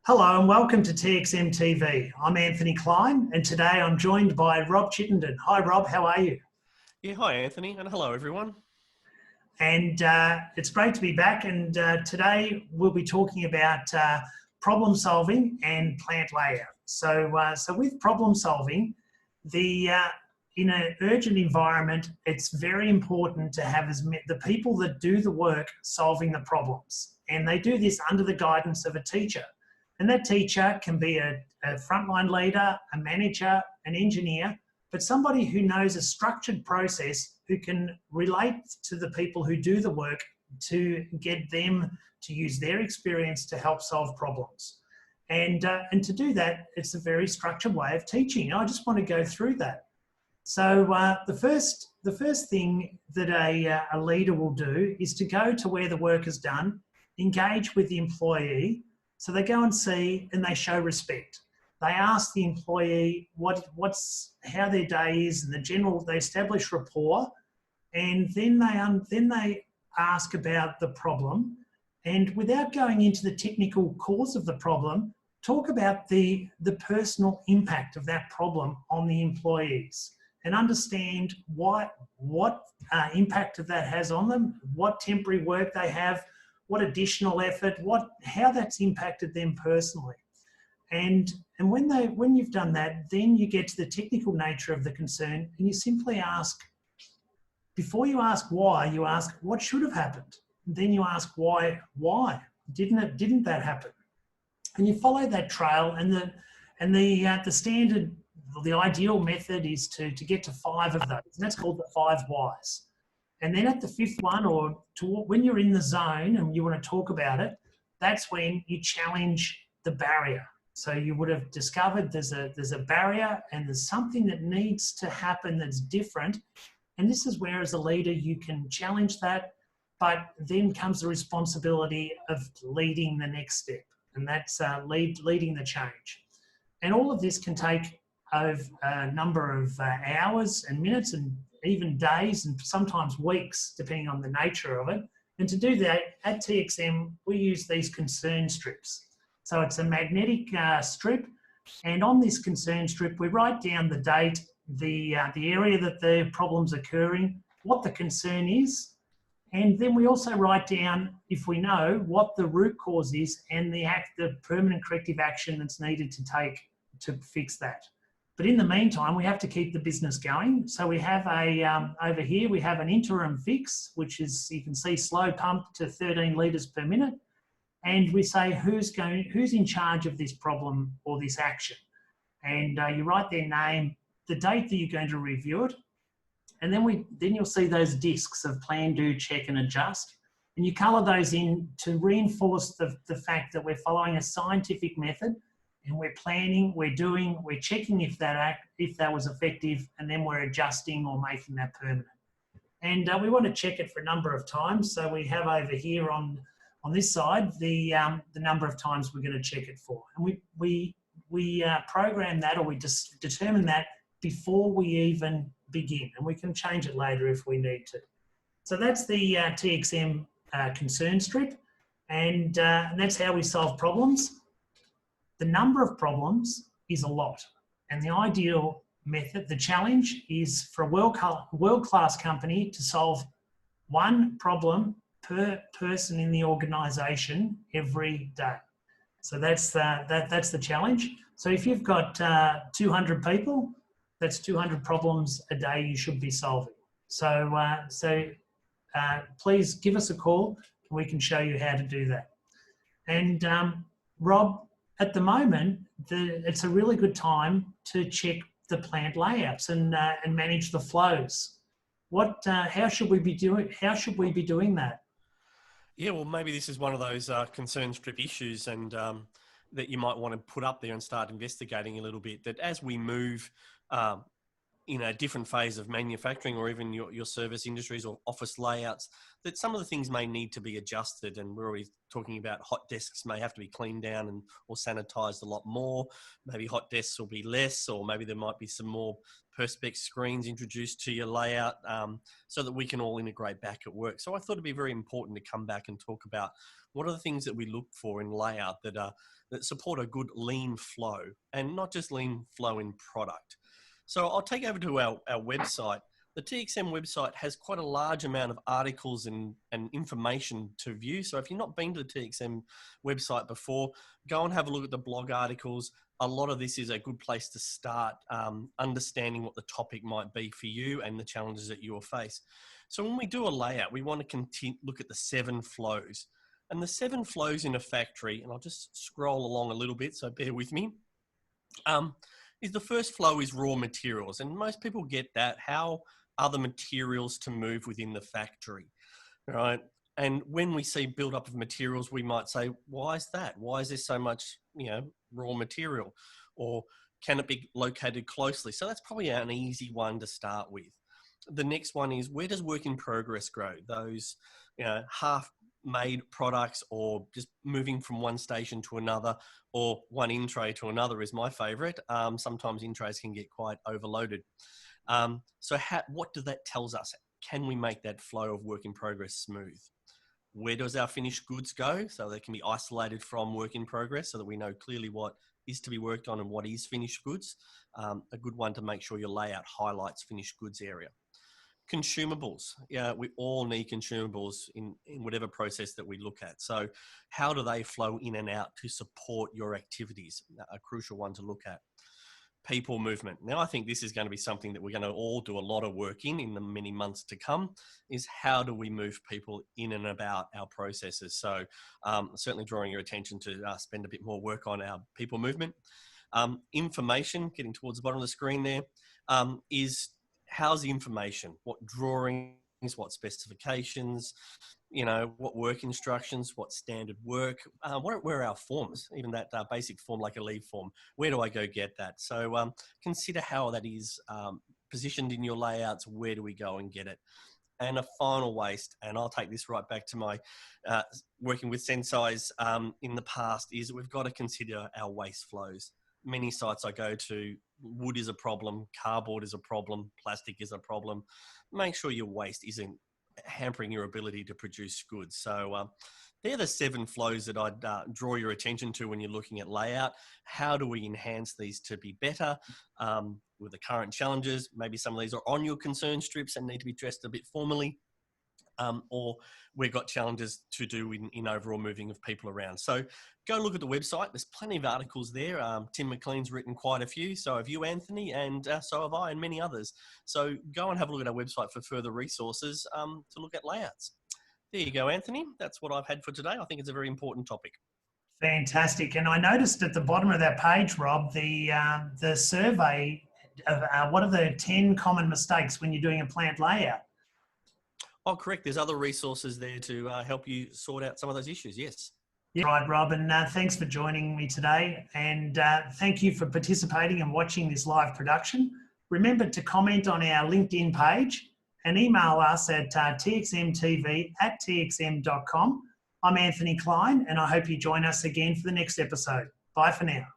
Hello and welcome to TXM TV. I'm Anthony Clyne and today I'm joined by Rob Chittenden. Hi Rob, how are you? Yeah, hi Anthony, and hello everyone. And it's great to be back, and today we'll be talking about problem solving and plant layout. So with problem solving, in an urgent environment, it's very important to have the people that do the work solving the problems. And they do this under the guidance of a teacher. And that teacher can be a frontline leader, a manager, an engineer, but somebody who knows a structured process who can relate to the people who do the work to get them to use their experience to help solve problems. And to do that, it's a very structured way of teaching. I just want to go through that. So the first thing that a leader will do is to go to where the work is done, engage with the employee. So they go and see and they show respect. They ask the employee how their day is, and they establish rapport, and then they ask about the problem, and without going into the technical cause of the problem, talk about the personal impact of that problem on the employees and understand what impact that has on them, what temporary work they have, what additional effort, how that's impacted them personally. And when you've done that, then you get to the technical nature of the concern, and you simply ask, before you ask why, you ask what should have happened. And then you ask why didn't that happen? And you follow that trail, and the standard, the ideal method is to get to 5 of those, and that's called the 5 whys. And then at the 5th one, when you're in the zone and you want to talk about it, that's when you challenge the barrier. So you would have discovered there's a barrier and there's something that needs to happen that's different. And this is where, as a leader, you can challenge that, but then comes the responsibility of leading the next step, and that's leading the change. And all of this can take a number of hours and minutes and even days and sometimes weeks, depending on the nature of it. And to do that, at TXM, we use these concern strips. So it's a magnetic strip, and on this concern strip, we write down the date, the area that the problem's occurring, what the concern is, and then we also write down, if we know, what the root cause is and the permanent corrective action that's needed to take to fix that. But in the meantime, we have to keep the business going. So we have over here, we have an interim fix, which is, you can see, slow pump to 13 litres per minute. And we say who's in charge of this problem or this action. And you write their name, the date that you're going to review it. And then you'll see those discs of plan, do, check and adjust. And you colour those in to reinforce the fact that we're following a scientific method. And we're planning, we're doing, we're checking if that was effective, and then we're adjusting or making that permanent. And we want to check it for a number of times. So we have over here on this side the number of times we're going to check it for, and we program that, or we just determine that before we even begin, and we can change it later if we need to. So that's the TXM concern strip, and that's how we solve problems. The number of problems is a lot, and the ideal method, the challenge, is for a world-class company to solve 1 problem per person in the organisation every day. So that's the challenge. So if you've got 200 people, that's 200 problems a day you should be solving. So please give us a call, and we can show you how to do that. And Rob, at the moment, it's a really good time to check the plant layouts and manage the flows. How should we be doing that? Yeah, well, maybe this is one of those concern strip issues, and that you might want to put up there and start investigating a little bit. That as we move in a different phase of manufacturing or even your service industries or office layouts, that some of the things may need to be adjusted. And we're always talking about hot desks may have to be cleaned down and or sanitized a lot more. Maybe hot desks will be less, or maybe there might be some more perspex screens introduced to your layout, so that we can all integrate back at work. So I thought it'd be very important to come back and talk about what are the things that we look for in layout that support a good lean flow, and not just lean flow in product. So I'll take over to our website. The TXM website has quite a large amount of articles and information to view. So if you've not been to the TXM website before, go and have a look at the blog articles. A lot of this is a good place to start understanding what the topic might be for you and the challenges that you will face. So when we do a layout, we want to look at the 7 flows. And the 7 flows in a factory, and I'll just scroll along a little bit, so bear with me. Is the first flow is raw materials, and most people get that. How are the materials to move within the factory, right? And when we see build up of materials, we might say, why is that? Why is there so much, raw material? Or can it be located closely? So that's probably an easy one to start with. The next one is, where does work in progress grow? Those, half-made products, or just moving from one station to another, or one in tray to another is my favorite. Sometimes in trays can get quite overloaded. So what does that tells us? Can we make that flow of work in progress smooth? Where does our finished goods go? So they can be isolated from work in progress so that we know clearly what is to be worked on and what is finished goods. A good one to make sure your layout highlights finished goods area. Consumables. Yeah, we all need consumables in whatever process that we look at. So how do they flow in and out to support your activities? A crucial one to look at. People movement. Now, I think this is going to be something that we're going to all do a lot of work in the many months to come, is how do we move people in and about our processes? So certainly drawing your attention to spend a bit more work on our people movement. Information, getting towards the bottom of the screen there, is how's the information? What drawings, what specifications, what work instructions, what standard work, where are our forms, even that basic form like a leave form, where do I go get that? So consider how that is positioned in your layouts, where do we go and get it? And a final waste, and I'll take this right back to my working with Sensei's in the past, is we've got to consider our waste flows. Many sites I go to, wood is a problem, cardboard is a problem, plastic is a problem. Make sure your waste isn't hampering your ability to produce goods. So they're the 7 flows that I'd draw your attention to when you're looking at layout. How do we enhance these to be better with the current challenges? Maybe some of these are on your concern strips and need to be addressed a bit formally. Or we've got challenges to do in overall moving of people around. So go look at the website. There's plenty of articles there. Tim McLean's written quite a few. So have you, Anthony, and so have I, and many others. So go and have a look at our website for further resources to look at layouts. There you go, Anthony. That's what I've had for today. I think it's a very important topic. Fantastic. And I noticed at the bottom of that page, Rob, the survey of what are the 10 common mistakes when you're doing a plant layout. Oh, correct. There's other resources there to help you sort out some of those issues. Yes. Yeah, right, Rob. And thanks for joining me today. And thank you for participating and watching this live production. Remember to comment on our LinkedIn page and email us at txmtv@txm.com. I'm Anthony Clyne, and I hope you join us again for the next episode. Bye for now.